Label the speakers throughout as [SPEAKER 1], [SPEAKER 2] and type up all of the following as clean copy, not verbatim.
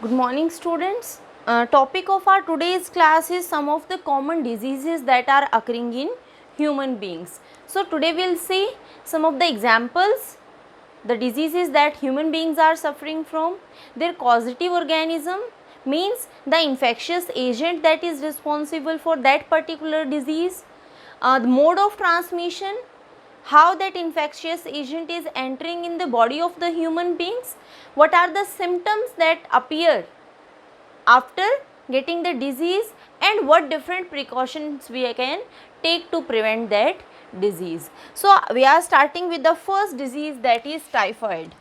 [SPEAKER 1] Good morning, students. Topic of our today's class is some of the common diseases that are occurring in human beings. So today we will see some of the examples, the diseases that human beings are suffering from, their causative organism, means the infectious agent that is responsible for that particular disease, the mode of transmission, how that infectious agent is entering in the body of the human beings, what are the symptoms that appear after getting the disease, and what different precautions we can take to prevent that disease. So we are starting with the first disease, that is typhoid.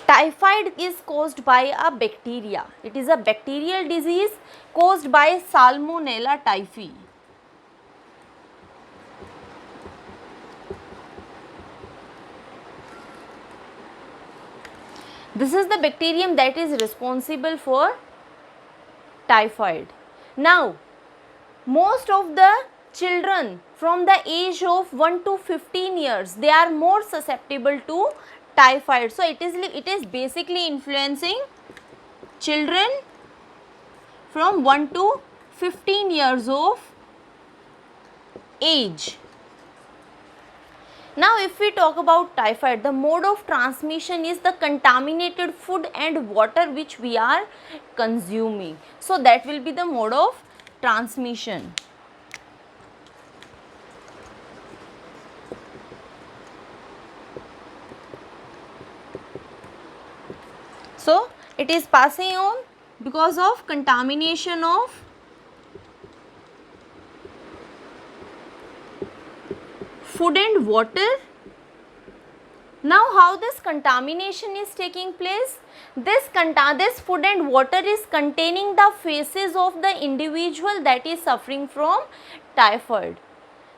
[SPEAKER 1] Typhoid is caused by a bacteria. It is a bacterial disease caused by Salmonella typhi. This is the bacterium that is responsible for typhoid. Now, most of the children from the age of 1 to 15 years, they are more susceptible to typhoid. So it is basically influencing children from 1 to 15 years of age. Now if we talk about typhoid, the mode of transmission is the contaminated food and water which we are consuming. So that will be the mode of transmission. So it is passing on because of contamination of food and water. Now how this contamination is taking place? This food and water is containing the feces of the individual that is suffering from typhoid.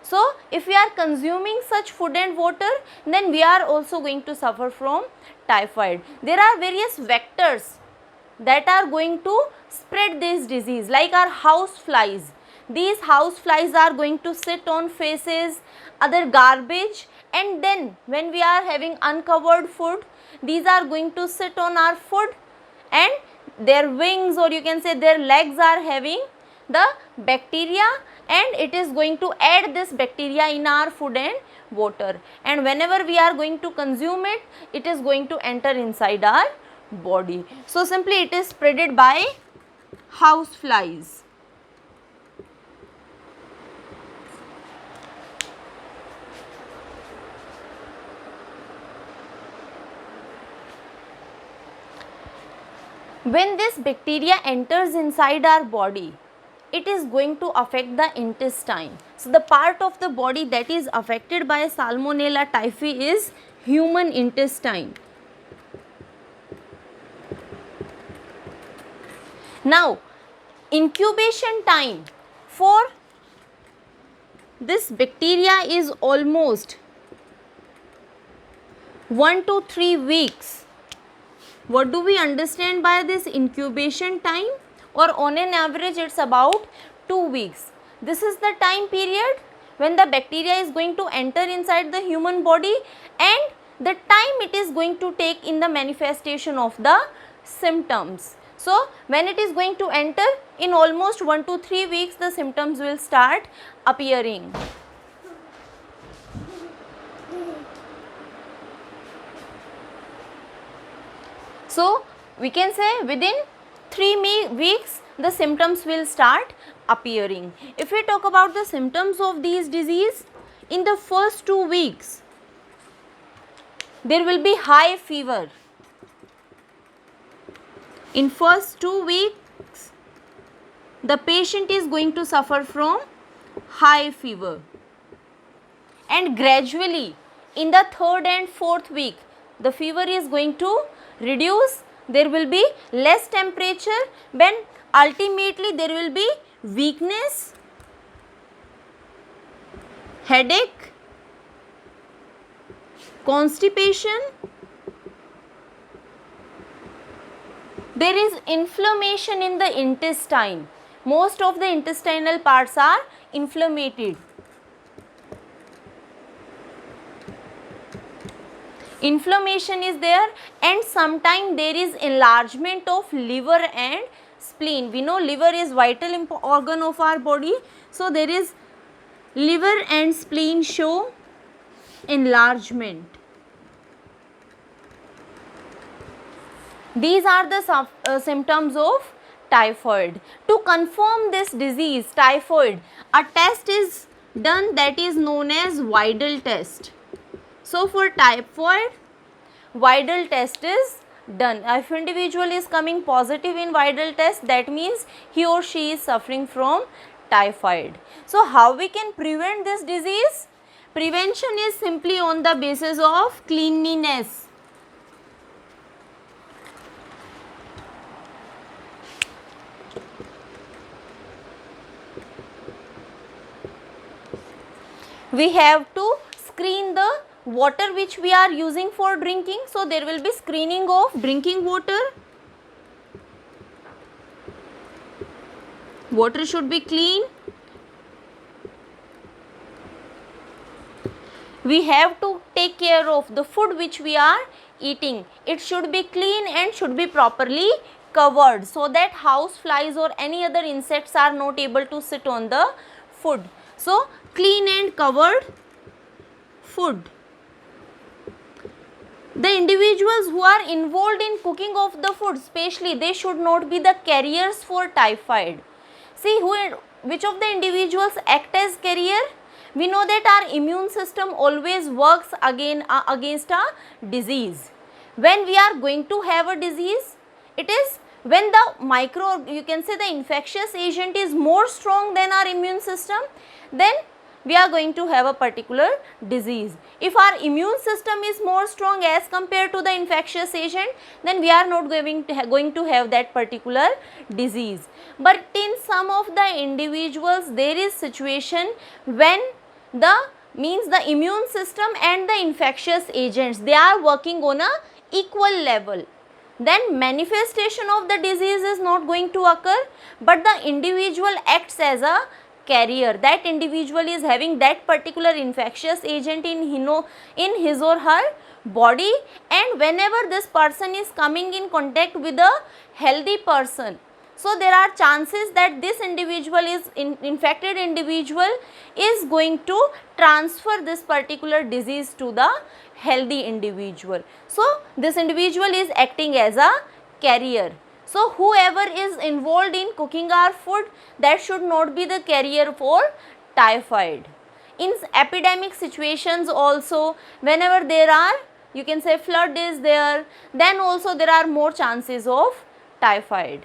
[SPEAKER 1] So if we are consuming such food and water, then we are also going to suffer from typhoid. There are various vectors that are going to spread this disease, like our house flies. These house flies are going to sit on faces, other garbage, and then when we are having uncovered food, these are going to sit on our food, and their wings, or you can say their legs, are having the bacteria, and it is going to add this bacteria in our food and water, and whenever we are going to consume it, it is going to enter inside our body. So simply it is spreaded by house flies. When this bacteria enters inside our body, it is going to affect the intestine. So the part of the body that is affected by Salmonella typhi is human intestine. Now, incubation time for this bacteria is almost 1 to 3 weeks. What do we understand by this incubation time? Or on an average it's about 2 weeks. This is the time period when the bacteria is going to enter inside the human body, and the time it is going to take in the manifestation of the symptoms. So when it is going to enter, in almost 1 to 3 weeks the symptoms will start appearing. So we can say within 3 weeks the symptoms will start appearing. If we talk about the symptoms of these disease, in the first 2 weeks there will be high fever. In first 2 weeks the patient is going to suffer from high fever, and gradually in the 3rd and 4th week the fever is going to reduce. There will be less temperature, when ultimately there will be weakness, headache, constipation. There is inflammation in the intestine. Most of the intestinal parts are inflamed. inflammation is there, and sometimes there is enlargement of liver and spleen. We know liver is vital organ of our body, so there is liver and spleen show enlargement. These are the symptoms of typhoid. To confirm this disease, typhoid, a test is done that is known as Widal test. So for typhoid, Widal test is done. If individual is coming positive in Widal test, that means he or she is suffering from typhoid. So how we can prevent this disease? Prevention is simply on the basis of cleanliness. We have to screen the water which we are using for drinking. So there will be screening of drinking water. Water should be clean. We have to take care of the food which we are eating. It should be clean and should be properly covered so that house flies or any other insects are not able to sit on the food. So clean and covered food. The individuals who are involved in cooking of the food, especially, they should not be the carriers for typhoid. See, which of the individuals act as carrier? We know that our immune system always works against a disease. When we are going to have a disease, it is when the you can say the infectious agent is more strong than our immune system, then we are going to have a particular disease. If our immune system is more strong as compared to the infectious agent, then we are not going to have that particular disease. But in some of the individuals, there is situation when the immune system and the infectious agents, they are working on a equal level. Then manifestation of the disease is not going to occur, but the individual acts as a carrier. That individual is having that particular infectious agent in his or her body, and whenever this person is coming in contact with a healthy person, so there are chances that this individual is infected individual is going to transfer this particular disease to the healthy individual. So this individual is acting as a carrier. So whoever is involved in cooking our food, that should not be the carrier for typhoid. In epidemic situations also, whenever there are, you can say flood is there, then also there are more chances of typhoid.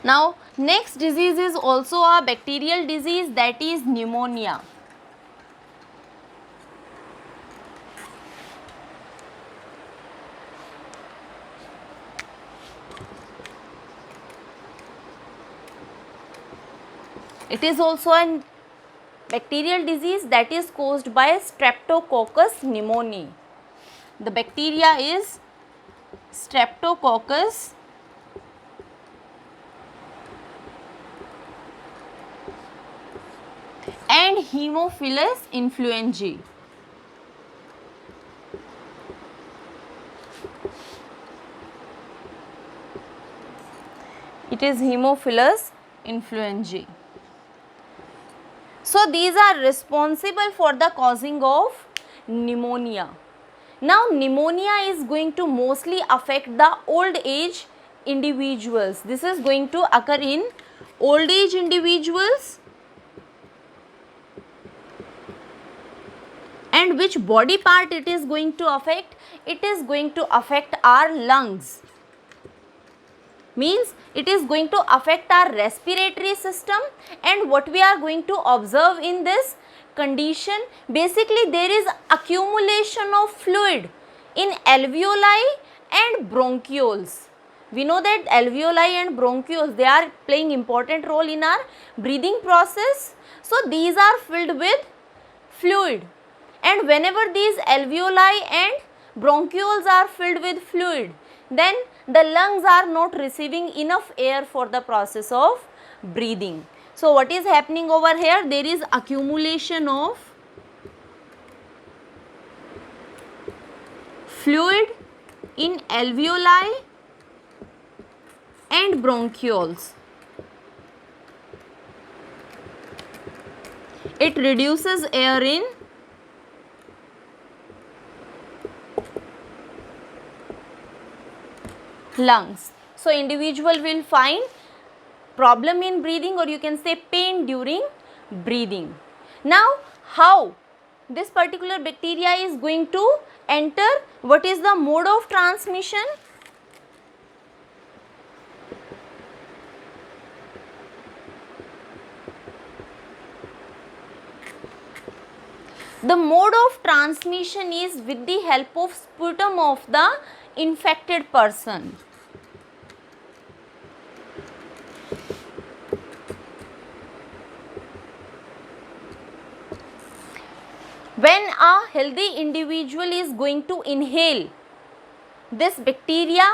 [SPEAKER 1] Now next disease is also a bacterial disease, that is pneumonia. It is also a bacterial disease that is caused by Streptococcus pneumoniae. The bacteria is Streptococcus and Haemophilus influenzae. It is Haemophilus influenzae. So these are responsible for the causing of pneumonia. Now pneumonia is going to mostly affect the old age individuals. This is going to occur in old age individuals. And which body part it is going to affect? It is going to affect our lungs. Means it is going to affect our respiratory system. And what we are going to observe in this condition, basically there is accumulation of fluid in alveoli and bronchioles. We know that alveoli and bronchioles, they are playing important role in our breathing process. So these are filled with fluid, and whenever these alveoli and bronchioles are filled with fluid, then the lungs are not receiving enough air for the process of breathing. So what is happening over here? There is accumulation of fluid in alveoli and bronchioles. It reduces air in lungs. So individual will find problem in breathing, or you can say pain during breathing. Now how this particular bacteria is going to enter? What is the mode of transmission? The mode of transmission is with the help of sputum of the infected person. When a healthy individual is going to inhale this bacteria,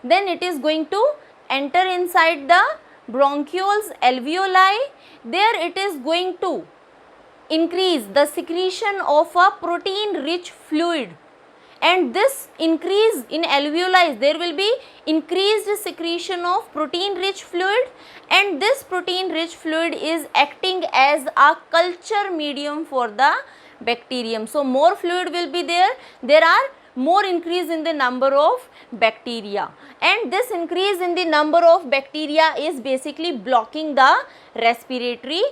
[SPEAKER 1] then it is going to enter inside the bronchioles, alveoli. There it is going to increase the secretion of a protein rich fluid, and this increase in alveoli, there will be increased secretion of protein rich fluid, and this protein rich fluid is acting as a culture medium for the bacterium. So more fluid will be there, there are more increase in the number of bacteria, and this increase in the number of bacteria is basically blocking the respiratory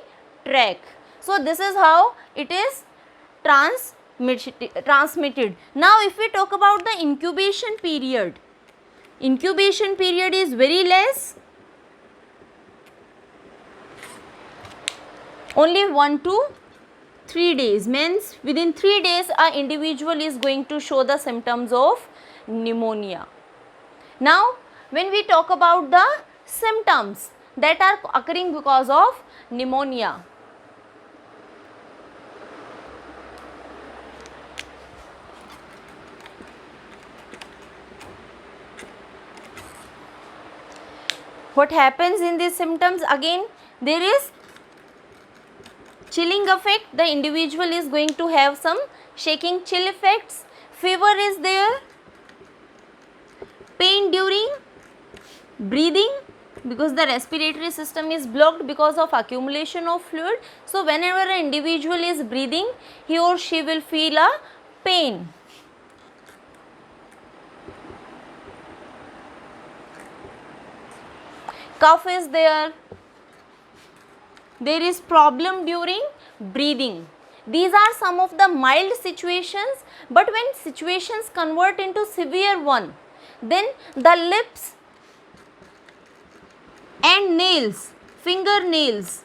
[SPEAKER 1] tract. So this is how it is transmitted. Now if we talk about the incubation period is very less, only 1 to 3 days, means within 3 days a individual is going to show the symptoms of pneumonia. Now when we talk about the symptoms that are occurring because of pneumonia, what happens in these symptoms? Again, there is chilling effect, the individual is going to have some shaking chill effects, fever is there, pain during breathing because the respiratory system is blocked because of accumulation of fluid. So whenever an individual is breathing, he or she will feel a pain. Cough is there, there is problem during breathing. These are some of the mild situations, but when situations convert into severe one, then the lips and nails, fingernails,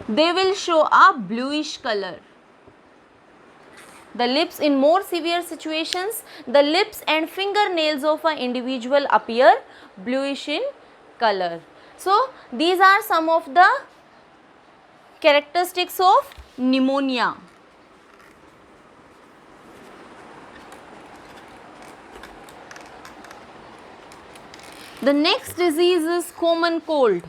[SPEAKER 1] they will show a bluish color. The lips, in more severe situations, the lips and fingernails of an individual appear bluish in color. So these are some of the characteristics of pneumonia. The next disease is common cold.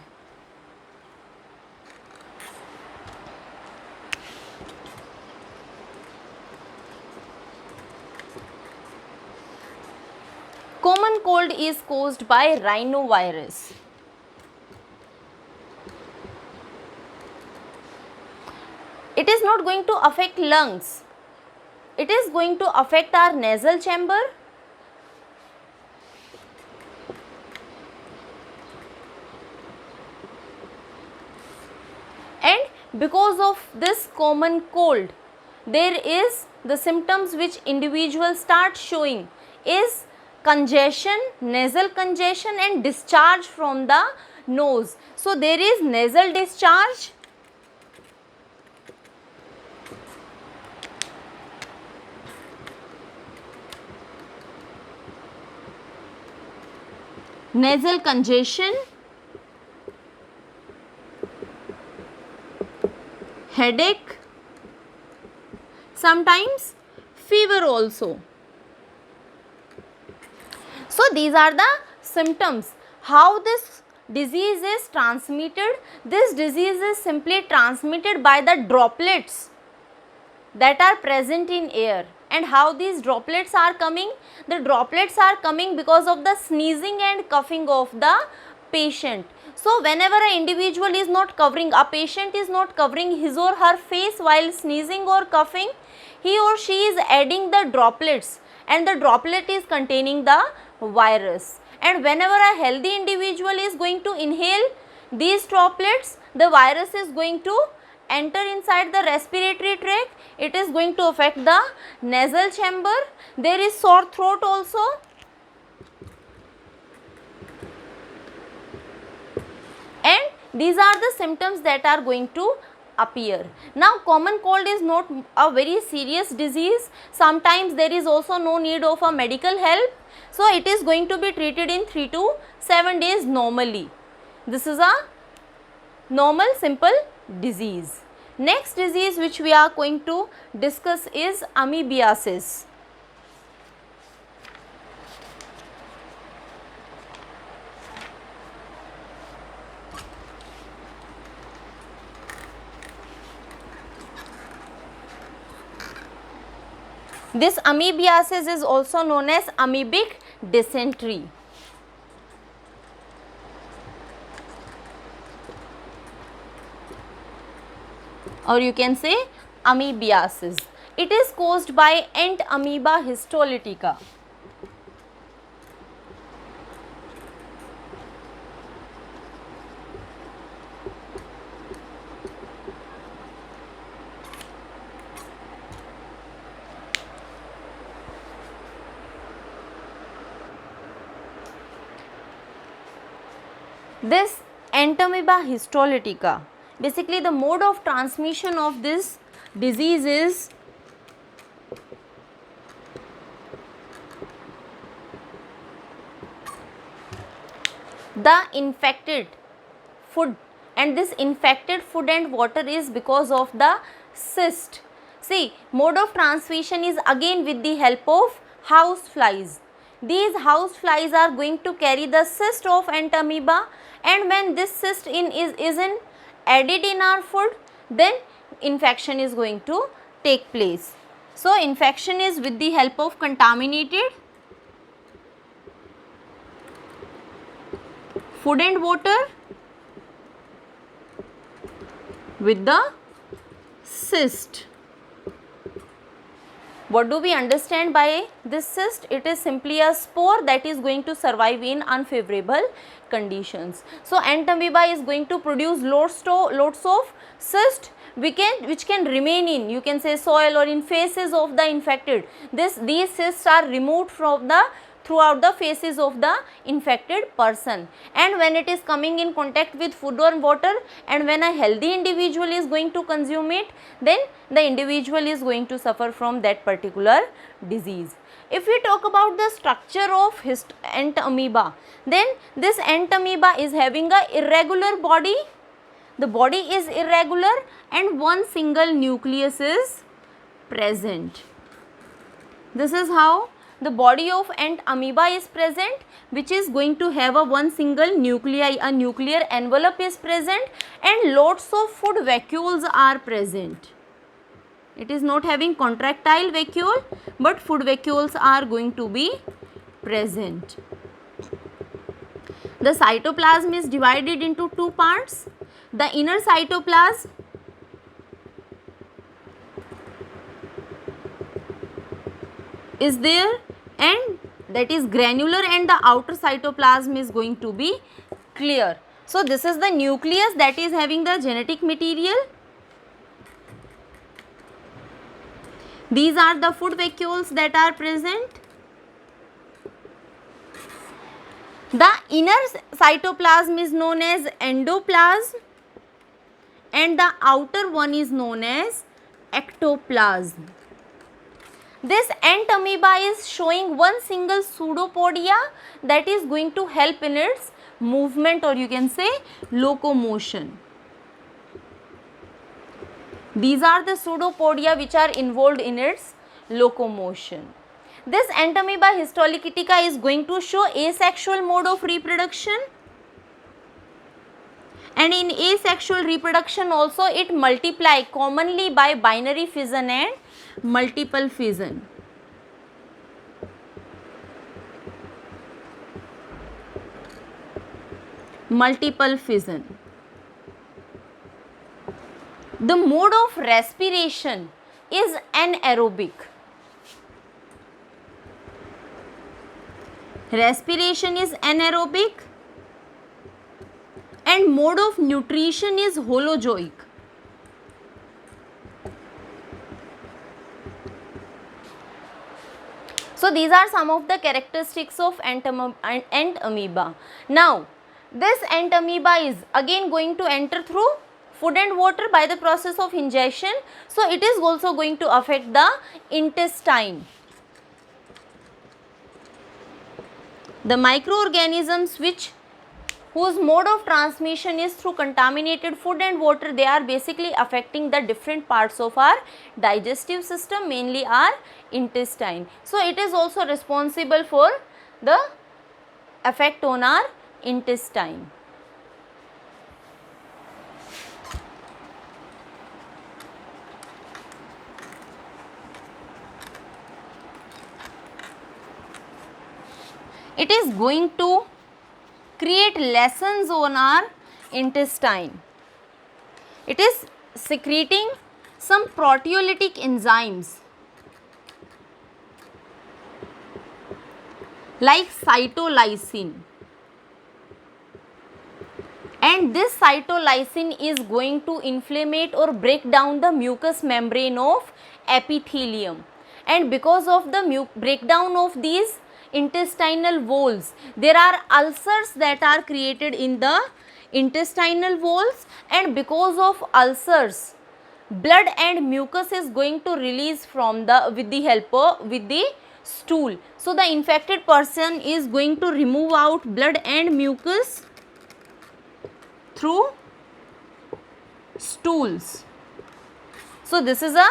[SPEAKER 1] Common cold is caused by rhinovirus. It is not going to affect lungs, it is going to affect our nasal chamber, and because of this common cold, there is the symptoms which individuals start showing is congestion, nasal congestion and discharge from the nose. So there is nasal discharge, nasal congestion, headache, sometimes fever also. So these are the symptoms. How this disease is transmitted? This disease is simply transmitted by the droplets that are present in air. And how these droplets are coming? The droplets are coming because of the sneezing and coughing of the patient. So whenever an individual is not covering, a patient is not covering his or her face while sneezing or coughing, he or she is adding the droplets, and the droplet is containing the virus. And whenever a healthy individual is going to inhale these droplets, the virus is going to enter inside the respiratory tract. It is going to affect the nasal chamber. There is sore throat also. And these are the symptoms that are going to appear. Now common cold is not a very serious disease. Sometimes there is also no need of a medical help. So it is going to be treated in 3 to 7 days normally. This is a normal simple disease. Next disease which we are going to discuss is amoebiasis. This amoebiasis is also known as amoebic dysentery. Or you can say amoebiasis. It is caused by ant amoeba histolytica. This ant amoeba histolytica, basically the mode of transmission of this disease is the infected food, and this infected food and water is because of the cyst. See, mode of transmission is again with the help of house flies. These house flies are going to carry the cyst of ant amoeba, and when this cyst is added in our food, then infection is going to take place. So infection is with the help of contaminated food and water with the cyst. What do we understand by this cyst? It is simply a spore that is going to survive in unfavorable conditions. So ant amoeba is going to produce lots of cyst which can remain in, you can say, soil or in faces of the infected. These cysts are removed from throughout the faces of the infected person, and when it is coming in contact with food or water, and when a healthy individual is going to consume it, then the individual is going to suffer from that particular disease. If we talk about the structure of ant amoeba, then this ant amoeba is having a irregular body. The body is irregular and one single nucleus is present. This is how the body of ant amoeba is present, which is going to have a one single nuclei, a nuclear envelope is present, and lots of food vacuoles are present. It is not having contractile vacuole, but food vacuoles are going to be present. The cytoplasm is divided into two parts. The inner cytoplasm is there, and that is granular, and the outer cytoplasm is going to be clear. So this is the nucleus that is having the genetic material. These are the food vacuoles that are present. The inner cytoplasm is known as endoplasm, and the outer one is known as ectoplasm. This ant amoeba is showing one single pseudopodia that is going to help in its movement, or you can say locomotion. These are the pseudopodia which are involved in its locomotion. This ant amoeba histolytica is going to show asexual mode of reproduction, and in asexual reproduction also it multiply commonly by binary fission and multiple fission. Multiple fission. The mode of respiration is anaerobic. Respiration is anaerobic, and mode of nutrition is holozoic. So these are some of the characteristics of ant amoeba. Now this ant amoeba is again going to enter through food and water by the process of ingestion. So it is also going to affect the intestine. The microorganisms whose mode of transmission is through contaminated food and water, they are basically affecting the different parts of our digestive system, mainly our intestine. So it is also responsible for the effect on our intestine. It is going to create lesions on our intestine. It is secreting some proteolytic enzymes like cytolysine, and this cytolysine is going to inflammate or break down the mucous membrane of epithelium, and because of the breakdown of these intestinal walls, there are ulcers that are created in the intestinal walls, and because of ulcers, blood and mucus is going to release from with the stool. So the infected person is going to remove out blood and mucus through stools. So this is a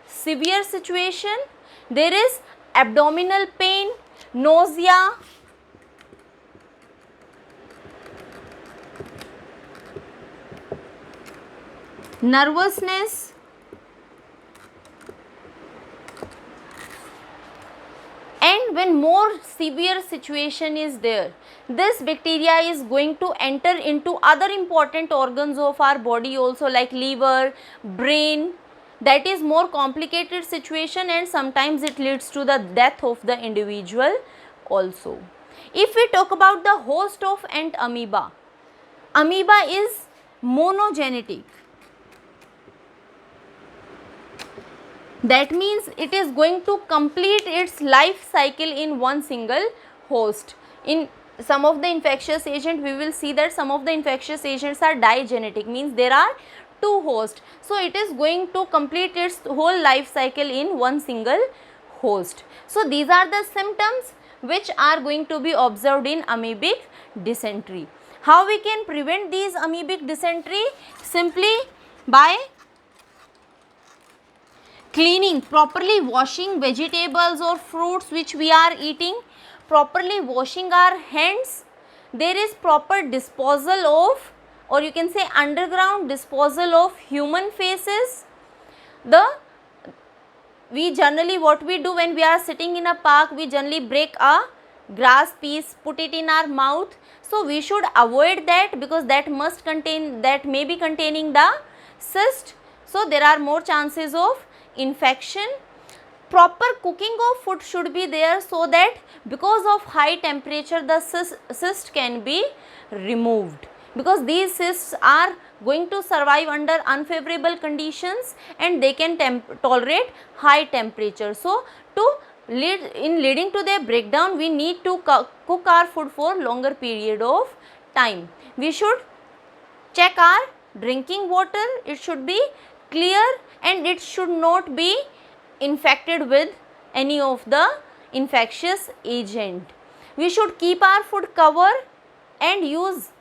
[SPEAKER 1] severe situation. There is abdominal pain, nausea, nervousness, and when more severe situation is there, this bacteria is going to enter into other important organs of our body also, like liver, brain. That is more complicated situation, and sometimes it leads to the death of the individual also. If we talk about the host of ant amoeba, amoeba is monogenetic. That means it is going to complete its life cycle in one single host. In some of the infectious agent, we will see that some of the infectious agents are digenetic, means there are two hosts. So it is going to complete its whole life cycle in one single host. So these are the symptoms which are going to be observed in amoebic dysentery. How we can prevent these amoebic dysentery? Simply by cleaning, properly washing vegetables or fruits which we are eating, properly washing our hands. There is proper disposal of, or you can say underground disposal of, human faces. We generally, what we do when we are sitting in a park, we generally break a grass piece, put it in our mouth. So we should avoid that, because that may be containing the cyst. So there are more chances of infection. Proper cooking of food should be there, so that because of high temperature the cyst can be removed, because these cysts are going to survive under unfavorable conditions and they can tolerate high temperature. So leading to their breakdown, we need to cook our food for longer period of time. We should check our drinking water. It should be clear and it should not be infected with any of the infectious agent. We should keep our food covered and use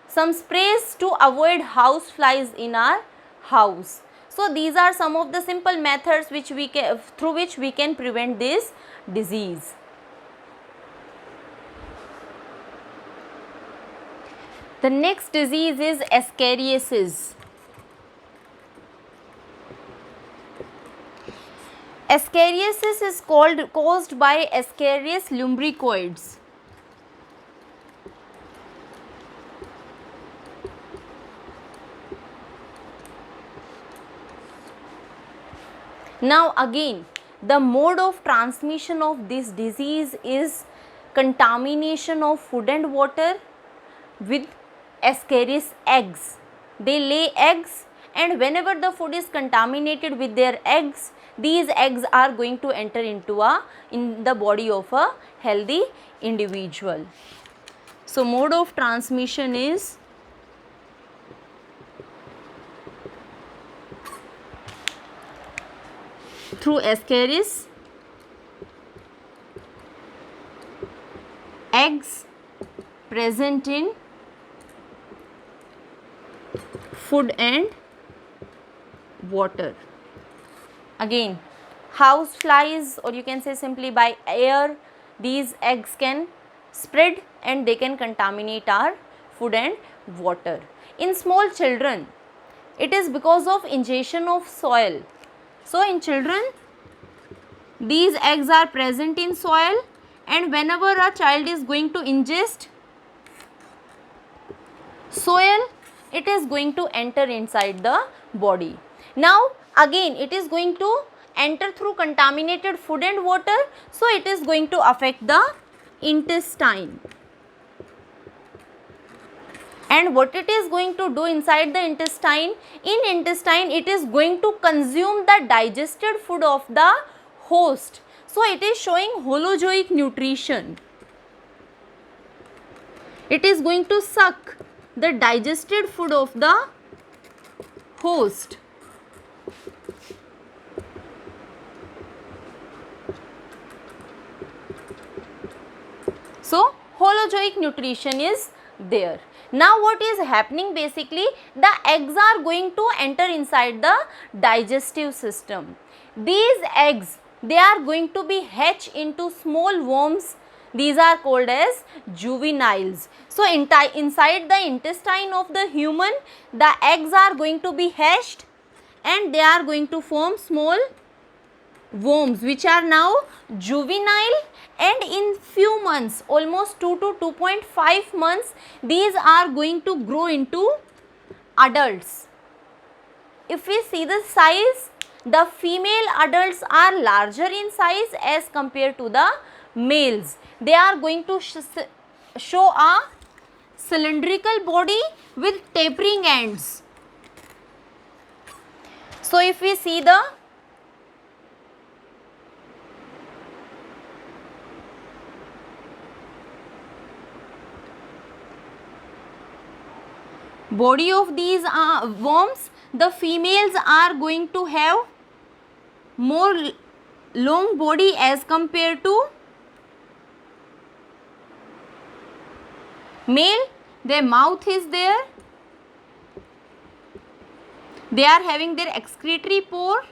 [SPEAKER 1] some sprays to avoid house flies in our house. So these are some of the simple methods through which we can prevent this disease. The next disease is ascariasis. Ascariasis is caused by Ascarius lumbricoids. Now again, the mode of transmission of this disease is contamination of food and water with Ascaris eggs. They lay eggs, and whenever the food is contaminated with their eggs, these eggs are going to enter in the body of a healthy individual. So mode of transmission is through Ascaris eggs present in food and water. Again, house flies, or you can say simply by air, these eggs can spread and they can contaminate our food and water. In small children, it is because of ingestion of soil. So in children, these eggs are present in soil, and whenever a child is going to ingest soil, it is going to enter inside the body. Now again, it is going to enter through contaminated food and water, so it is going to affect the intestine. And what it is going to do inside the intestine? In intestine, it is going to consume the digested food of the host. So it is showing holozoic nutrition. It is going to suck the digested food of the host. So holozoic nutrition is there. Now what is happening? Basically, the eggs are going to enter inside the digestive system. These eggs, they are going to be hatched into small worms. These are called as juveniles. So inside the intestine of the human, the eggs are going to be hatched and they are going to form small worms, which are now juvenile, and in few months, almost 2 to 2.5 months, these are going to grow into adults. If we see the size, the female adults are larger in size as compared to the males. They are going to show a cylindrical body with tapering ends. So if we see the body of these worms, the females are going to have more long body as compared to male. Their mouth is there. They are having their excretory pore.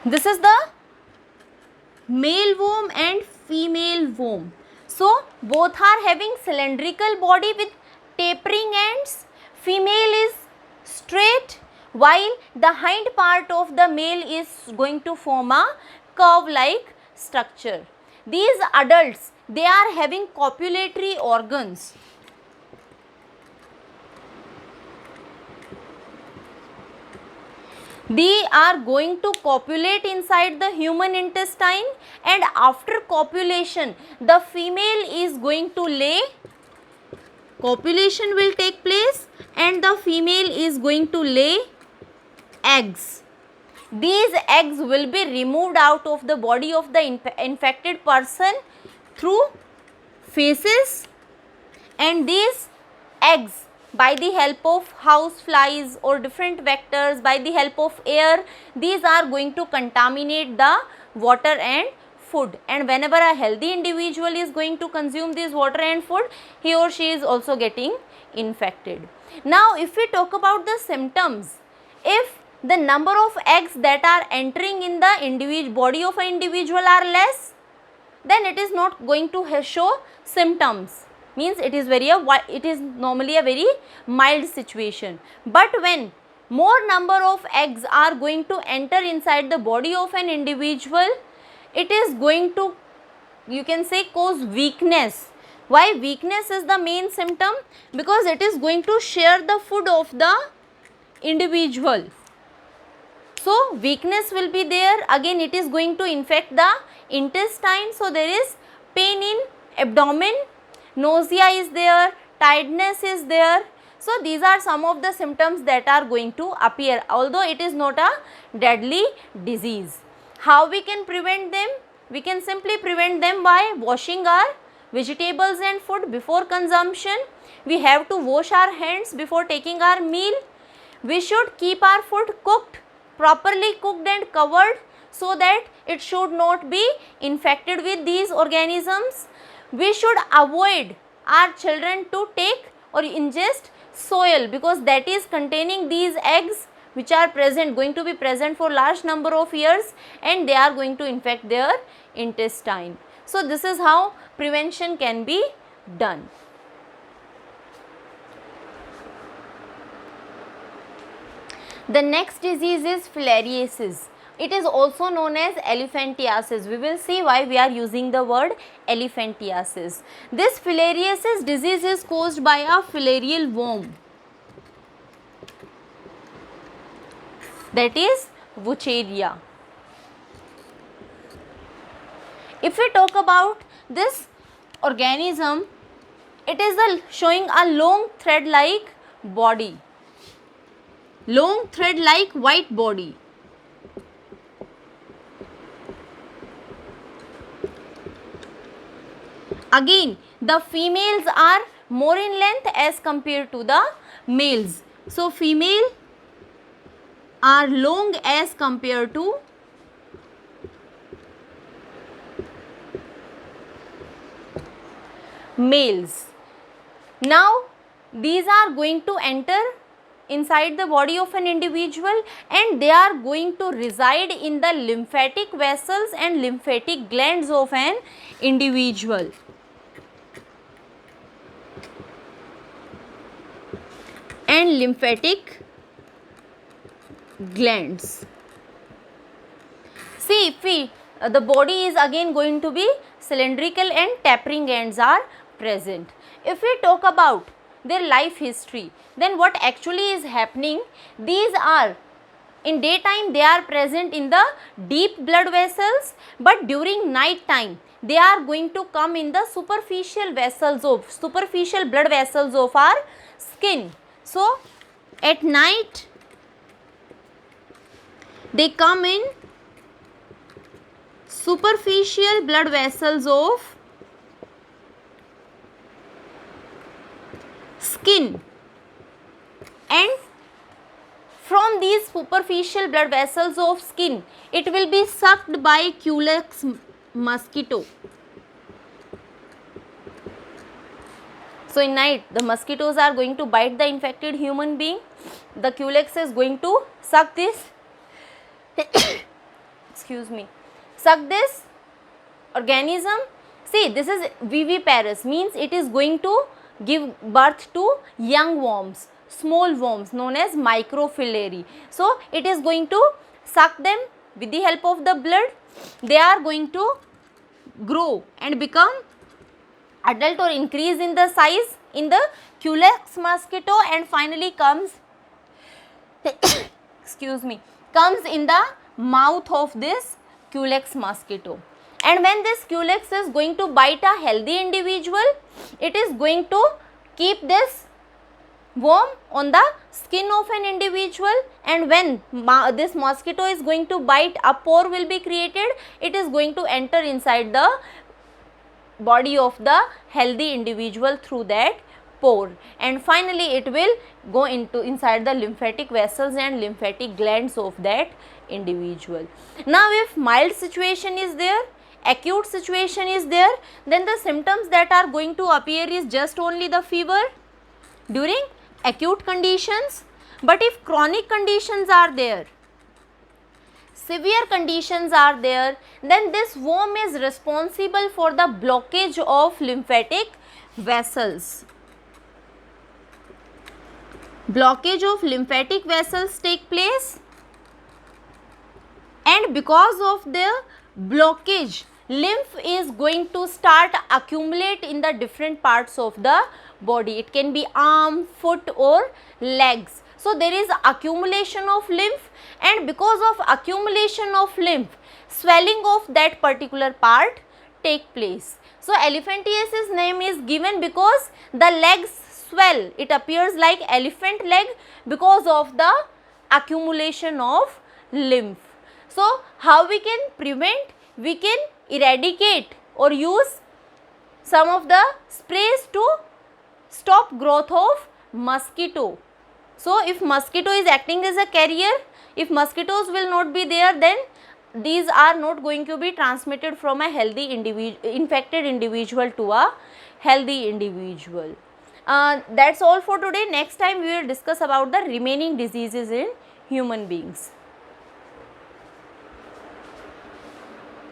[SPEAKER 1] This is the male worm and female worm. So both are having cylindrical body with tapering ends. Female is straight, while the hind part of the male is going to form a curve-like structure. These adults, they are having copulatory organs. They are going to copulate inside the human intestine, and after copulation, the female is going to lay. Copulation will take place and the female is going to lay eggs. These eggs will be removed out of the body of the infected person through feces, and these eggs, by the help of house flies or different vectors, by the help of air, these are going to contaminate the water and food, and whenever a healthy individual is going to consume this water and food, he or she is also getting infected. Now if we talk about the symptoms, if the number of eggs that are entering in the body of an individual are less, then it is not going to show symptoms, means it is normally a very mild situation. But when more number of eggs are going to enter inside the body of an individual, it is going to, you can say, cause weakness. Why weakness is the main symptom? Because it is going to share the food of the individual. So weakness will be there. Again, it is going to infect the intestine. So there is pain in abdomen, nausea is there, tiredness is there. So these are some of the symptoms that are going to appear, although it is not a deadly disease. How we can prevent them? We can simply prevent them by washing our vegetables and food before consumption. We have to wash our hands before taking our meal. We should keep our food cooked, properly cooked and covered, so that it should not be infected with these organisms. We should avoid our children to take or ingest soil, because that is containing these eggs which are going to be present for large number of years, and they are going to infect their intestine. So this is how prevention can be done. The next disease is filariasis. It is also known as elephantiasis. We will see why we are using the word elephantiasis. This filariasis disease is caused by a filarial worm, that is Wucheria. If we talk about this organism, it is showing a long thread-like body, long thread-like white body. Again, the females are more in length as compared to the males. So female are long as compared to males. Now these are going to enter inside the body of an individual, and they are going to reside in the lymphatic vessels and lymphatic glands of an individual. And lymphatic glands. See, if the body is again going to be cylindrical and tapering ends are present. If we talk about their life history, then what actually is happening, these are in daytime they are present in the deep blood vessels, but during night time they are going to come in the superficial blood vessels of our skin. So at night they come in superficial blood vessels of skin, and from these superficial blood vessels of skin it will be sucked by Culex mosquito. So in night the mosquitoes are going to bite the infected human being. The Culex is going to suck this suck this organism. See, this is viviparous, means it is going to give birth to young worms, small worms known as microfilariae. So it is going to suck them with the help of the blood. They are going to grow and become adult or increase in the size in the Culex mosquito, and finally comes comes in the mouth of this Culex mosquito. And when this Culex is going to bite a healthy individual, it is going to keep this worm on the skin of an individual, and when this mosquito is going to bite, a pore will be created. It is going to enter inside the body of the healthy individual through that pore, and finally it will go inside the lymphatic vessels and lymphatic glands of that individual. Now if mild situation is there, acute situation is there, then the symptoms that are going to appear is just only the fever during acute conditions. But if chronic conditions are there, severe conditions are there, then this worm is responsible for the blockage of lymphatic vessels. Blockage of lymphatic vessels take place, and because of the blockage, lymph is going to start accumulate in the different parts of the body. It can be arm, foot or legs. So there is accumulation of lymph, and because of accumulation of lymph, swelling of that particular part take place. So elephantiasis name is given because the legs swell. It appears like elephant leg because of the accumulation of lymph. So how we can prevent? We can eradicate or use some of the sprays to stop growth of mosquito. So if mosquito is acting as a carrier, if mosquitoes will not be there, then these are not going to be transmitted from a healthy infected individual to a healthy individual. That's all for today. Next time we will discuss about the remaining diseases in human beings.